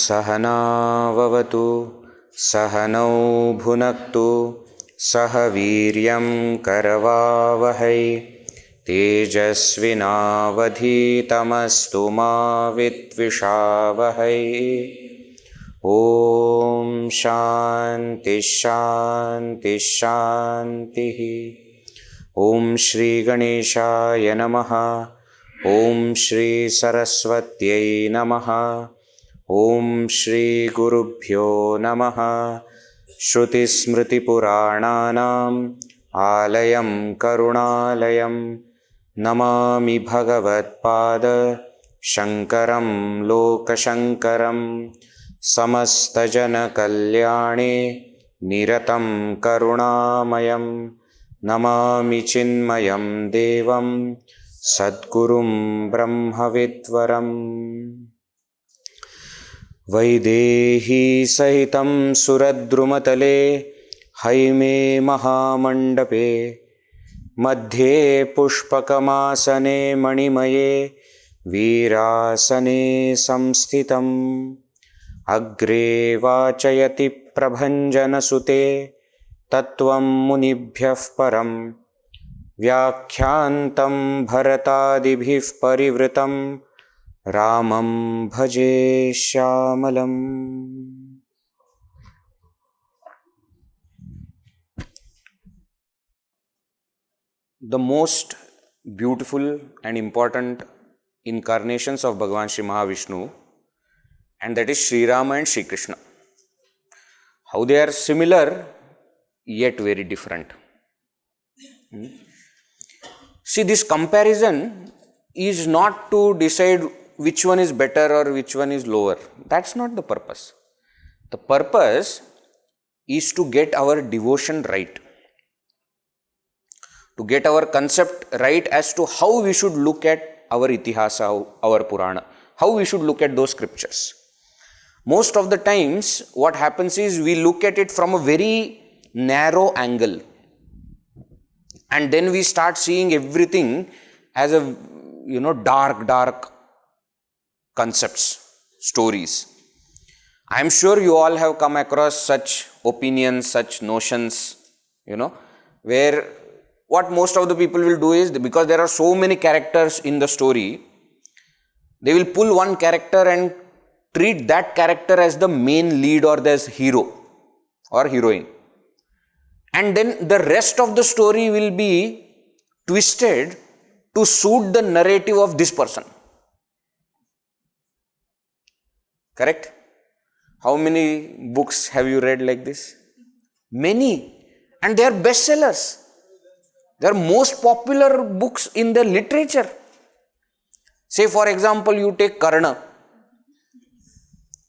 सहना ववतु सहनौ भुनक्तु सह वीर्यं करवावहै तेजस्विनावधीतमस्तु मा विद्विषावहै। ॐ शान्ति शान्ति शान्तिः। ॐ श्री गणेशाय नमः। ॐ श्री सरस्वत्यै नमः। ॐ श्री गुरुभ्यो नमः। श्रुतिस्मृतिपुराणानाम् आलयं करुणालयं नमामि भगवत्पाद शङ्करं लोकशङ्करं। समस्तजनकल्याणे निरतं करुणामयं नमामि चिन्मयं देवं सद्गुरुं ब्रह्मविद्वरम्। वैदेही सहितं सुरद्रुमतले हैमे महामण्डपे मध्ये पुष्पकमासने मणिमये वीरासने संस्थितम्। अग्रे वाचयति प्रभञ्जनसुते तत्त्वं मुनिभ्यः परं व्याख्यान्तं भरतादिभिः परिवृतं रामं भजे श्यामलम्। The most beautiful and important incarnations of Bhagavan Sri Mahavishnu, and that is Sri Rama and Sri Krishna. How they are similar yet very different. See, this comparison is not to decide which one is better or which one is lower. That's not the purpose. The purpose is to get our devotion right, to get our concept right as to how we should look at our itihasa, our Purana, how we should look at those scriptures. Most of the times what happens is we look at it from a very narrow angle, and then we start seeing everything as a dark concepts, stories. I am sure you all have come across such opinions, such notions, where what most of the people will do is, because there are so many characters in the story, they will pull one character and treat that character as the main lead or as hero or heroine. And then the rest of the story will be twisted to suit the narrative of this person. Correct? How many books have you read like this? Many. And they are bestsellers. They are most popular books in the literature. Say for example, you take Karna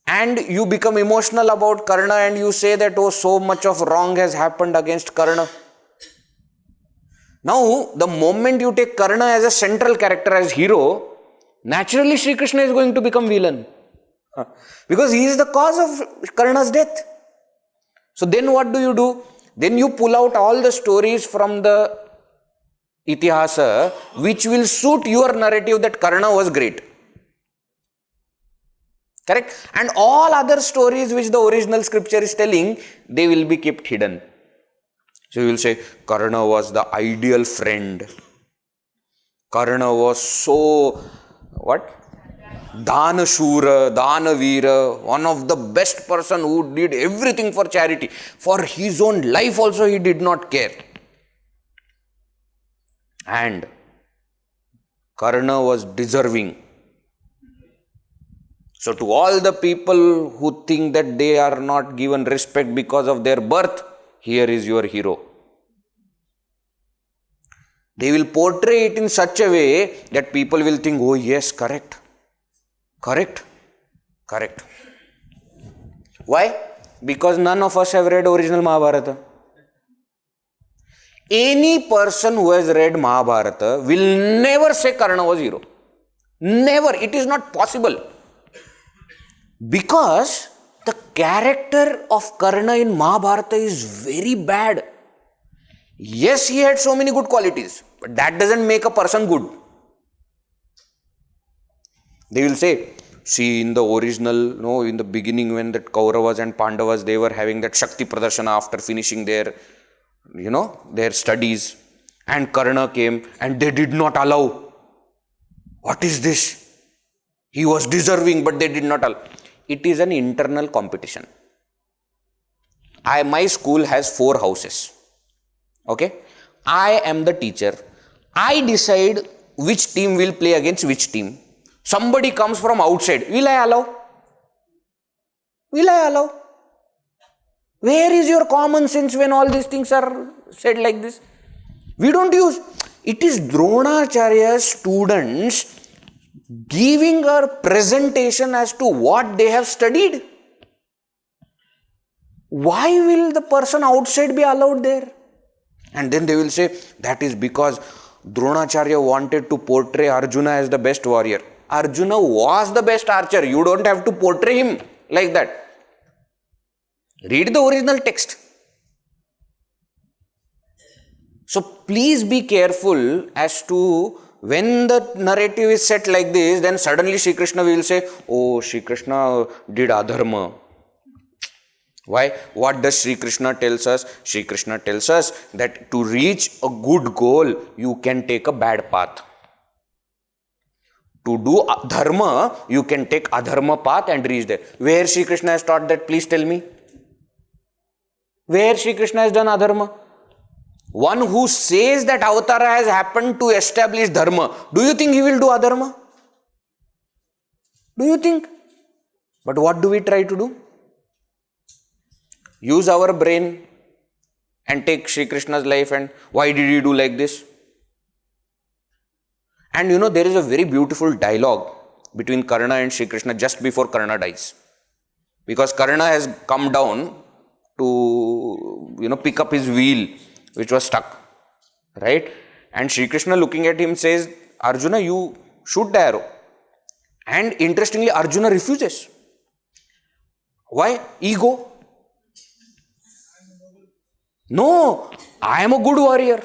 and you become emotional about Karna and you say that, oh, so much of wrong has happened against Karna. Now, the moment you take Karna as a central character, as hero, naturally Sri Krishna is going to become villain. Because he is the cause of Karna's death. So then what do? Then you pull out all the stories from the itihasa which will suit your narrative that Karna was great. Correct? And all other stories which the original scripture is telling, they will be kept hidden. So you will say, Karna was the ideal friend. Karna was so, Dana Shura, Dana Veera, one of the best person who did everything for charity. For his own life also he did not care. And Karna was deserving. So to all the people who think that they are not given respect because of their birth, here is your hero. They will portray it in such a way that people will think, oh yes, correct. Why? Because none of us have read original Mahabharata. Any person who has read Mahabharata will never say Karna was hero. Never. It is not possible. Because the character of Karna in Mahabharata is very bad. Yes, he had so many good qualities, but that doesn't make a person good. They will say, see, in the original, in the beginning when that Kauravas and Pandavas, they were having that Shakti Pradarshana after finishing their, their studies, and Karna came and they did not allow. What is this? He was deserving, but they did not allow. It is an internal competition. My school has 4 houses. Okay? I am the teacher. I decide which team will play against which team. Somebody comes from outside. Will I allow? Where is your common sense when all these things are said like this? We don't use. It is Dronacharya's students giving a presentation as to what they have studied. Why will the person outside be allowed there? And then they will say, that is because Dronacharya wanted to portray Arjuna as the best warrior. Arjuna was the best archer. You don't have to portray him like that. Read the original text. So please be careful as to when the narrative is set like this, then suddenly Shri Krishna will say, oh, Shri Krishna did adharma. Why? What does Shri Krishna tells us? Shri Krishna tells us that to reach a good goal, you can take a bad path. To do dharma, you can take adharma path and reach there. Where Shri Krishna has taught that? Please tell me. Where Shri Krishna has done adharma? One who says that avatara has happened to establish dharma, do you think he will do adharma? Do you think? But what do we try to do? Use our brain and take Shri Krishna's life and why did he do like this? And there is a very beautiful dialogue between Karna and Shri Krishna just before Karna dies. Because Karna has come down to, pick up his wheel which was stuck. Right? And Shri Krishna looking at him says, Arjuna, you shoot the arrow. And interestingly, Arjuna refuses. Why? Ego. No, I am a good warrior.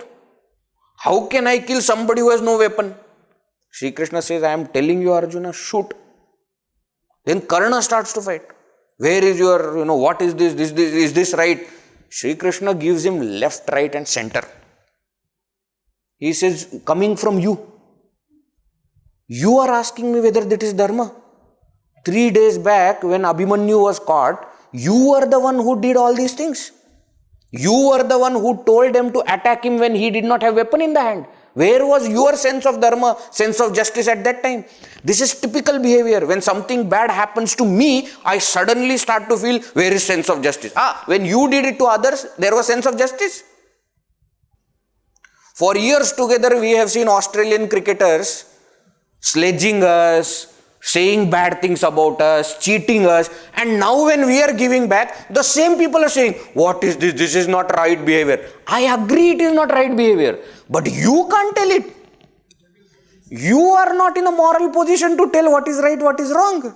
How can I kill somebody who has no weapon? Shri Krishna says, I am telling you, Arjuna, shoot. Then Karna starts to fight. Where is your, what is this? Is this right? Shri Krishna gives him left, right and center. He says, coming from you. You are asking me whether that is dharma. 3 days back when Abhimanyu was caught, you were the one who did all these things. You were the one who told them to attack him when he did not have weapon in the hand. Where was your sense of dharma, sense of justice at that time? This is typical behavior. When something bad happens to me, I suddenly start to feel, where is sense of justice? When you did it to others, there was sense of justice. For years together, we have seen Australian cricketers sledging us, saying bad things about us, cheating us, and now when we are giving back, the same people are saying, what is this? This is not right behavior. I agree it is not right behavior, but you can't tell it. You are not in a moral position to tell what is right, what is wrong.